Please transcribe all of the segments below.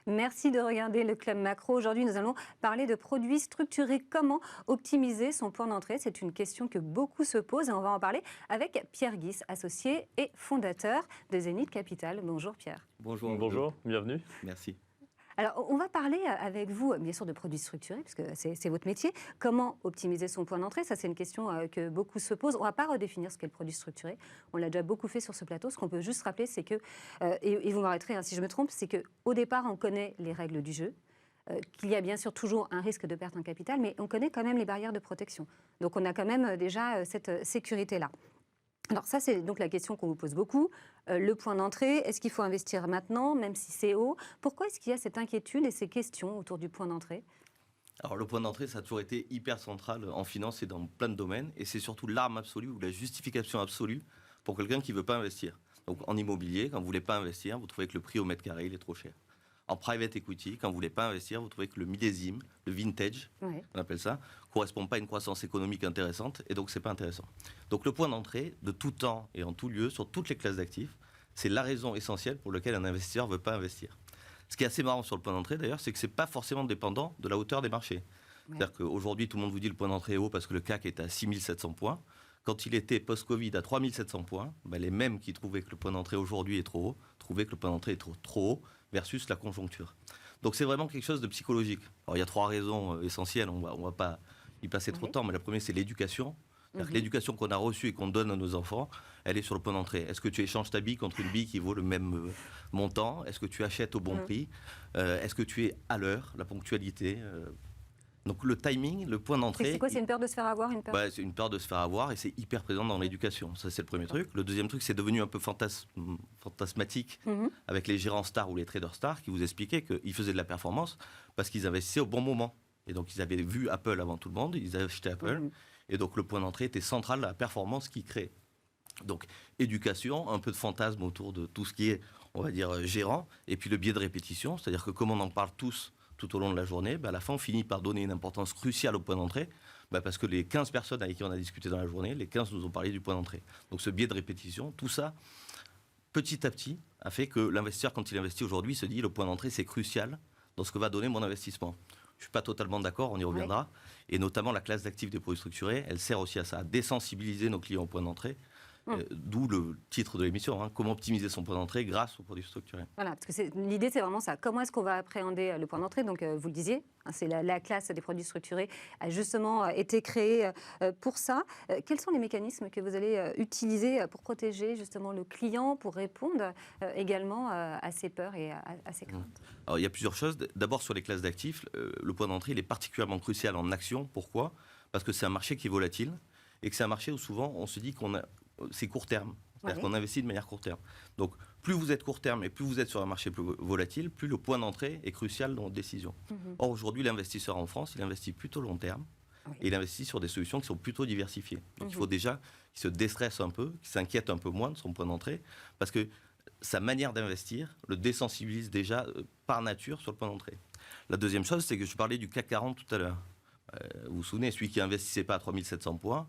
Merci de regarder le Club Macro. Aujourd'hui, nous allons parler de produits structurés. Comment optimiser son point d'entrée? C'est une question que beaucoup se posent et on va en parler avec Pierre Guis, associé et fondateur de Zénith Capital. Bonjour Pierre. Bonjour. Bonjour, bienvenue. Merci. Alors, on va parler avec vous, bien sûr, de produits structurés, puisque c'est votre métier. Comment optimiser son point d'entrée? Ça, c'est une question que beaucoup se posent. On ne va pas redéfinir ce qu'est le produit structuré. On l'a déjà beaucoup fait sur ce plateau. Ce qu'on peut juste rappeler, c'est que, et vous m'arrêterez si je me trompe, c'est qu'au départ, on connaît les règles du jeu, qu'il y a bien sûr toujours un risque de perte en capital, mais on connaît quand même les barrières de protection. Donc, on a quand même déjà cette sécurité-là. Alors ça, c'est donc la question qu'on vous pose beaucoup. Le point d'entrée, est-ce qu'il faut investir maintenant, même si c'est haut? Pourquoi est-ce qu'il y a cette inquiétude et ces questions autour du point d'entrée? Alors le point d'entrée, ça a toujours été hyper central en finance et dans plein de domaines. Et c'est surtout l'arme absolue ou la justification absolue pour quelqu'un qui ne veut pas investir. Donc en immobilier, quand vous ne voulez pas investir, vous trouvez que le prix au mètre carré, il est trop cher. En private equity, quand vous ne voulez pas investir, vous trouvez que le millésime, le vintage, on appelle ça, ne correspond pas à une croissance économique intéressante et donc ce n'est pas intéressant. Donc le point d'entrée, de tout temps et en tout lieu, sur toutes les classes d'actifs, c'est la raison essentielle pour laquelle un investisseur ne veut pas investir. Ce qui est assez marrant sur le point d'entrée d'ailleurs, c'est que ce n'est pas forcément dépendant de la hauteur des marchés. C'est-à-dire qu'aujourd'hui, tout le monde vous dit le point d'entrée est haut parce que le CAC est à 6700 points. Quand il était post-Covid à 3700 points, les mêmes qui trouvaient que le point d'entrée aujourd'hui est trop haut, trouvaient que le point d'entrée est trop haut versus la conjoncture. Donc c'est vraiment quelque chose de psychologique. Alors il y a 3 raisons essentielles, on va pas y passer trop de temps, mais la première c'est l'éducation. C'est-à-dire que l'éducation qu'on a reçue et qu'on donne à nos enfants, elle est sur le point d'entrée. Est-ce que tu échanges ta bille contre une bille qui vaut le même montant? Est-ce que tu achètes au bon prix? Est-ce que tu es à l'heure? La ponctualité donc le timing, le point d'entrée... C'est quoi? C'est une peur de se faire avoir c'est une peur de se faire avoir et c'est hyper présent dans l'éducation. Ça, c'est le premier truc. Le deuxième truc, c'est devenu un peu fantasmatique avec les gérants stars ou les traders stars qui vous expliquaient qu'ils faisaient de la performance parce qu'ils investissaient au bon moment. Et donc, ils avaient vu Apple avant tout le monde, ils avaient acheté Apple. Et donc, le point d'entrée était central à la performance qu'ils créaient. Donc, éducation, un peu de fantasme autour de tout ce qui est, on va dire, gérant. Et puis, le biais de répétition, c'est-à-dire que comme on en parle tous tout au long de la journée, à la fin, on finit par donner une importance cruciale au point d'entrée, parce que les 15 personnes avec qui on a discuté dans la journée, les 15 nous ont parlé du point d'entrée. Donc ce biais de répétition, tout ça, petit à petit, a fait que l'investisseur, quand il investit aujourd'hui, se dit le point d'entrée, c'est crucial dans ce que va donner mon investissement. Je ne suis pas totalement d'accord, on y reviendra. Et notamment, la classe d'actifs des produits structurés, elle sert aussi à ça, à désensibiliser nos clients au point d'entrée. D'où le titre de l'émission, comment optimiser son point d'entrée grâce aux produits structurés. Voilà, parce que l'idée, c'est vraiment ça. Comment est-ce qu'on va appréhender le point d'entrée? Donc, vous le disiez, c'est la classe des produits structurés a justement été créée pour ça. Quels sont les mécanismes que vous allez utiliser pour protéger justement le client, pour répondre également à ses peurs et à ses craintes? Alors, il y a plusieurs choses. D'abord, sur les classes d'actifs, le point d'entrée, il est particulièrement crucial en action. Pourquoi? Parce que c'est un marché qui est volatile et que c'est un marché où souvent on se dit c'est court terme, c'est-à-dire qu'on investit de manière court terme. Donc, plus vous êtes court terme et plus vous êtes sur un marché plus volatile, plus le point d'entrée est crucial dans vos décisions. Or, aujourd'hui, l'investisseur en France, il investit plutôt long terme et il investit sur des solutions qui sont plutôt diversifiées. Donc, il faut déjà qu'il se déstresse un peu, qu'il s'inquiète un peu moins de son point d'entrée, parce que sa manière d'investir le désensibilise déjà par nature sur le point d'entrée. La deuxième chose, c'est que je parlais du CAC 40 tout à l'heure. Vous vous souvenez, celui qui n'investissait pas à 3700 points,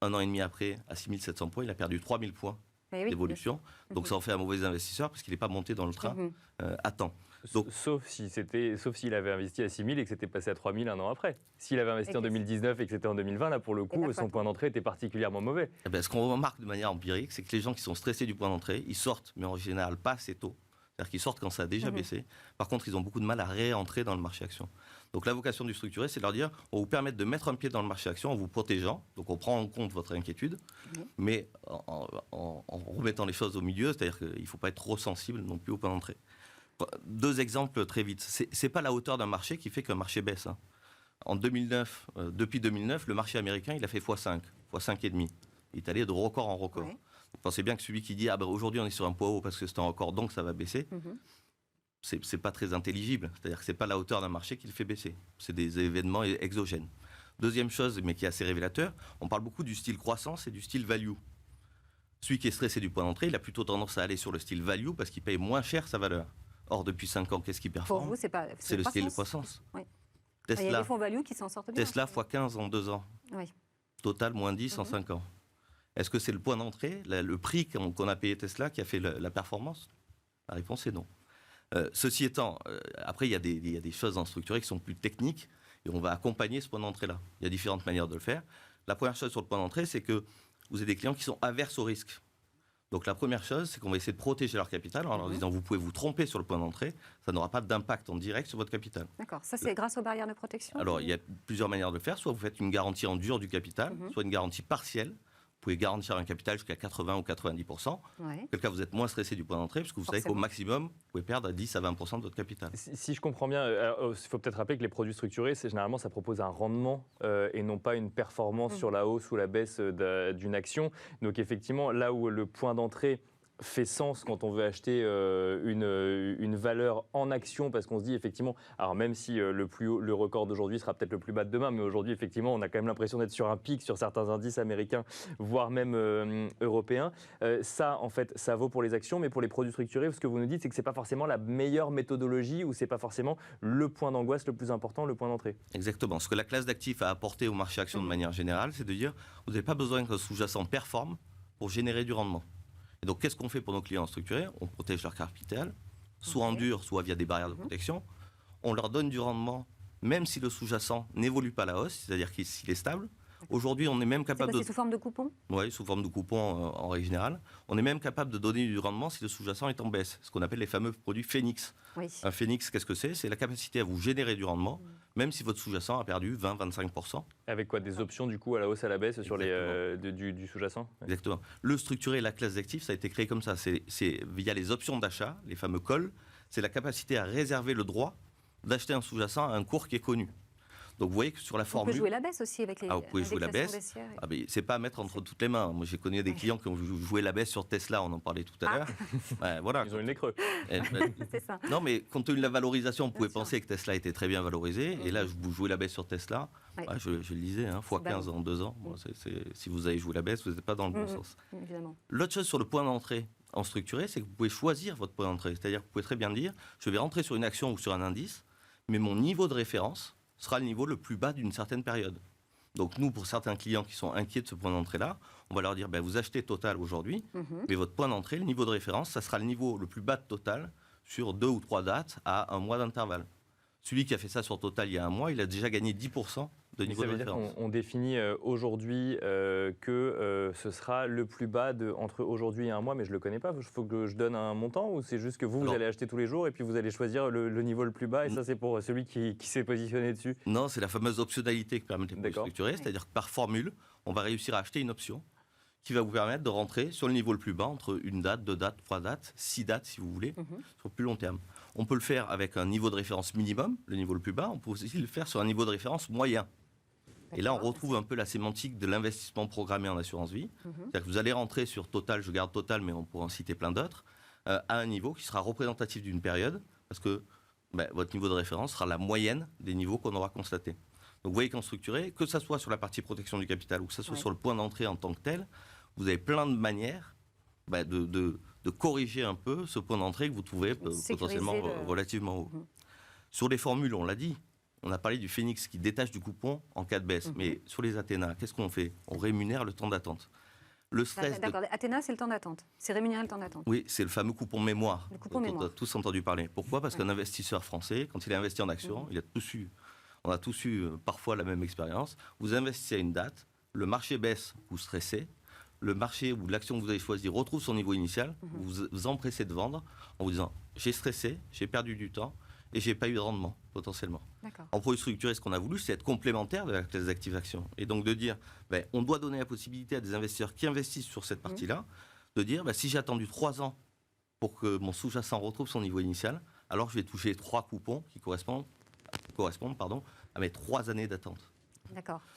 un an et demi après, à 6700 points, il a perdu 3000 points d'évolution. Donc ça en fait un mauvais investisseur parce qu'il n'est pas monté dans le train à temps. Donc, sauf s'il avait investi à 6000 et que c'était passé à 3000 un an après. S'il avait investi en 2019 et que c'était en 2020, là pour le coup, son point d'entrée était particulièrement mauvais. Ce qu'on remarque de manière empirique, c'est que les gens qui sont stressés du point d'entrée, ils sortent, mais en général pas assez tôt. C'est-à-dire qu'ils sortent quand ça a déjà baissé. Par contre, ils ont beaucoup de mal à réentrer dans le marché action. Donc la vocation du structuré, c'est de leur dire, on va vous permettre de mettre un pied dans le marché action en vous protégeant. Donc on prend en compte votre inquiétude, mais en remettant les choses au milieu, c'est-à-dire qu'il ne faut pas être trop sensible non plus au point d'entrée. 2 exemples très vite. Ce n'est pas la hauteur d'un marché qui fait qu'un marché baisse. En 2009, depuis 2009, le marché américain, il a fait x5, x5,5. Il est allé de record en record. Vous pensez bien que celui qui dit aujourd'hui on est sur un poids haut parce que c'est un record donc ça va baisser, c'est pas très intelligible. C'est-à-dire que c'est pas la hauteur d'un marché qui le fait baisser. C'est des événements exogènes. Deuxième chose, mais qui est assez révélateur, on parle beaucoup du style croissance et du style value. Celui qui est stressé du point d'entrée, il a plutôt tendance à aller sur le style value parce qu'il paye moins cher sa valeur. Or depuis 5 ans, qu'est-ce qui performe? Pour vous, c'est le style croissance. Il y a des fonds value qui s'en sortent bien. Tesla x15 en 2 ans. Total moins 10 en 5 ans. Est-ce que c'est le point d'entrée, le prix qu'on a payé Tesla qui a fait la performance? La réponse est non. Ceci étant, après, il y a des choses en structuré qui sont plus techniques et on va accompagner ce point d'entrée-là. Il y a différentes manières de le faire. La première chose sur le point d'entrée, c'est que vous avez des clients qui sont averses au risque. Donc la première chose, c'est qu'on va essayer de protéger leur capital en leur disant vous pouvez vous tromper sur le point d'entrée, ça n'aura pas d'impact en direct sur votre capital. D'accord, ça c'est grâce aux barrières de protection. Alors il y a plusieurs manières de le faire, soit vous faites une garantie en dur du capital, soit une garantie partielle. Vous pouvez garantir un capital jusqu'à 80 ou 90%. Ouais. Quel cas vous êtes moins stressé du point d'entrée, parce que vous savez qu'au maximum, vous pouvez perdre à 10 à 20% de votre capital. Si je comprends bien, il faut peut-être rappeler que les produits structurés, généralement, ça propose un rendement et non pas une performance sur la hausse ou la baisse d'une action. Donc effectivement, là où le point d'entrée fait sens quand on veut acheter une valeur en action, parce qu'on se dit effectivement, alors même si le record d'aujourd'hui sera peut-être le plus bas de demain, mais aujourd'hui effectivement on a quand même l'impression d'être sur un pic sur certains indices américains, voire même européens. Ça en fait, ça vaut pour les actions, mais pour les produits structurés, ce que vous nous dites, c'est que c'est pas forcément la meilleure méthodologie ou c'est pas forcément le point d'angoisse le plus important, le point d'entrée. Exactement. Ce que la classe d'actifs a apporté au marché action de manière générale, c'est de dire vous n'avez pas besoin que le sous-jacent performe pour générer du rendement. Et donc, qu'est-ce qu'on fait pour nos clients structurés? On protège leur capital, soit en dur, soit via des barrières de protection. On leur donne du rendement, même si le sous-jacent n'évolue pas à la hausse, c'est-à-dire s'il est stable. Aujourd'hui, on est même capable de... C'est sous forme de coupon? Oui, sous forme de coupon en règle générale. On est même capable de donner du rendement si le sous-jacent est en baisse, ce qu'on appelle les fameux produits Phoenix. Oui. Un Phoenix, qu'est-ce que c'est? C'est la capacité à vous générer du rendement, même si votre sous-jacent a perdu 20-25%. Avec quoi? Des options du coup à la hausse, à la baisse sur du sous-jacent? Exactement. Le structuré, la classe d'actifs, ça a été créé comme ça. C'est via les options d'achat, les fameux calls. C'est la capacité à réserver le droit d'acheter un sous-jacent à un cours qui est connu. Donc vous voyez que sur la formule... On peut jouer la baisse aussi avec les vous pouvez jouer la baisse. C'est pas à mettre entre toutes les mains. Moi j'ai connu des clients qui ont joué la baisse sur Tesla, on en parlait tout à l'heure. Voilà. Ils ont eu le nez creux. C'est ça. Non mais compte tenu de la valorisation, vous pouvez penser que Tesla était très bien valorisé. Et là, vous jouez la baisse sur Tesla. Je le disais, x 15 en 2 ans. Bon, si vous avez joué la baisse, vous n'êtes pas dans le bon sens. L'autre chose sur le point d'entrée en structuré, c'est que vous pouvez choisir votre point d'entrée. C'est-à-dire que vous pouvez très bien dire, je vais rentrer sur une action ou sur un indice, mais mon niveau de référence sera le niveau le plus bas d'une certaine période. Donc nous, pour certains clients qui sont inquiets de ce point d'entrée-là, on va leur dire, vous achetez Total aujourd'hui, mais votre point d'entrée, le niveau de référence, ça sera le niveau le plus bas de Total sur 2 ou 3 dates à un mois d'intervalle. Celui qui a fait ça sur Total il y a un mois, il a déjà gagné 10% de niveau de référence. Ça veut dire qu'on définit aujourd'hui que ce sera le plus bas entre aujourd'hui et un mois, mais je ne le connais pas. Il faut que je donne un montant ou c'est juste que vous allez acheter tous les jours et puis vous allez choisir le niveau le plus bas et ça c'est pour celui qui s'est positionné dessus? Non, c'est la fameuse optionnalité que permettent les produits structurés, c'est-à-dire que par formule, on va réussir à acheter une option qui va vous permettre de rentrer sur le niveau le plus bas, entre une date, 2 dates, 3 dates, 6 dates si vous voulez, sur plus long terme. On peut le faire avec un niveau de référence minimum, le niveau le plus bas, on peut aussi le faire sur un niveau de référence moyen. Et là, on retrouve un peu la sémantique de l'investissement programmé en assurance vie. C'est-à-dire que vous allez rentrer sur Total, je garde Total, mais on pourra en citer plein d'autres, à un niveau qui sera représentatif d'une période, parce que votre niveau de référence sera la moyenne des niveaux qu'on aura constatés. Donc vous voyez qu'en structuré, que ce soit sur la partie protection du capital ou que ce soit sur le point d'entrée en tant que tel, vous avez plein de manières de corriger un peu ce point d'entrée que vous trouvez potentiellement relativement haut. Sur les formules, on l'a dit, on a parlé du Phoenix qui détache du coupon en cas de baisse. Mais sur les Athéna, qu'est-ce qu'on fait? On rémunère le temps d'attente. Le stress. D'accord, Athéna, c'est le temps d'attente. C'est rémunérer le temps d'attente. Oui, c'est le fameux coupon mémoire. Le coupon mémoire. On a tous entendu parler. Pourquoi? Parce qu'un investisseur français, quand il a investi en actions, on a tous eu parfois la même expérience. Vous investissez à une date, le marché baisse, vous stressez. Le marché ou l'action que vous avez choisie retrouve son niveau initial, vous vous empressez de vendre en vous disant j'ai stressé, j'ai perdu du temps et j'ai pas eu de rendement potentiellement. En produit structuré, ce qu'on a voulu, c'est être complémentaire de la classe d'actifs actions. Et donc de dire on doit donner la possibilité à des investisseurs qui investissent sur cette partie-là, de dire si j'ai attendu 3 ans pour que mon sous-jacent retrouve son niveau initial, alors je vais toucher 3 coupons qui correspondent à mes 3 années d'attente.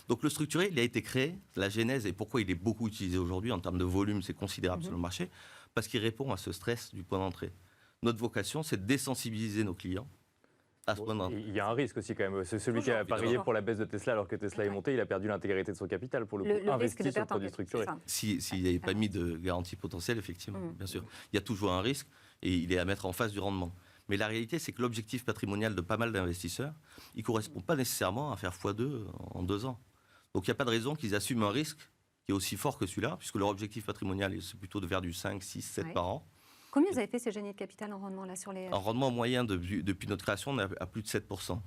Donc le structuré, il a été créé, la genèse et pourquoi il est beaucoup utilisé aujourd'hui en termes de volume, c'est considérable sur le marché, parce qu'il répond à ce stress du point d'entrée. Notre vocation, c'est de désensibiliser nos clients à ce point d'entrée. Il y a un risque aussi quand même. C'est celui qui a parié pour la baisse de Tesla alors que Tesla est monté, il a perdu l'intégrité de son capital pour le coup, investi sur le produit structuré. S'il n'y avait pas mis de garantie potentielle, effectivement, bien sûr. Il y a toujours un risque et il est à mettre en face du rendement. Mais la réalité, c'est que l'objectif patrimonial de pas mal d'investisseurs, il ne correspond pas nécessairement à faire x2 en 2 ans. Donc il n'y a pas de raison qu'ils assument un risque qui est aussi fort que celui-là, puisque leur objectif patrimonial, c'est plutôt de faire du 5, 6, 7 par an. Combien vous avez fait ces Zénith Capital en rendement là sur les... En rendement moyen depuis notre création, on est à plus de 7%. Donc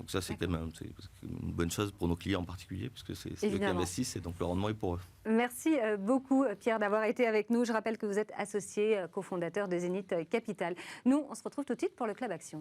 ça, c'est quand même une bonne chose pour nos clients en particulier, puisque c'est eux qui investissent et donc le rendement est pour eux. Merci beaucoup, Pierre, d'avoir été avec nous. Je rappelle que vous êtes associé cofondateur de Zénith Capital. Nous, on se retrouve tout de suite pour le Club Action.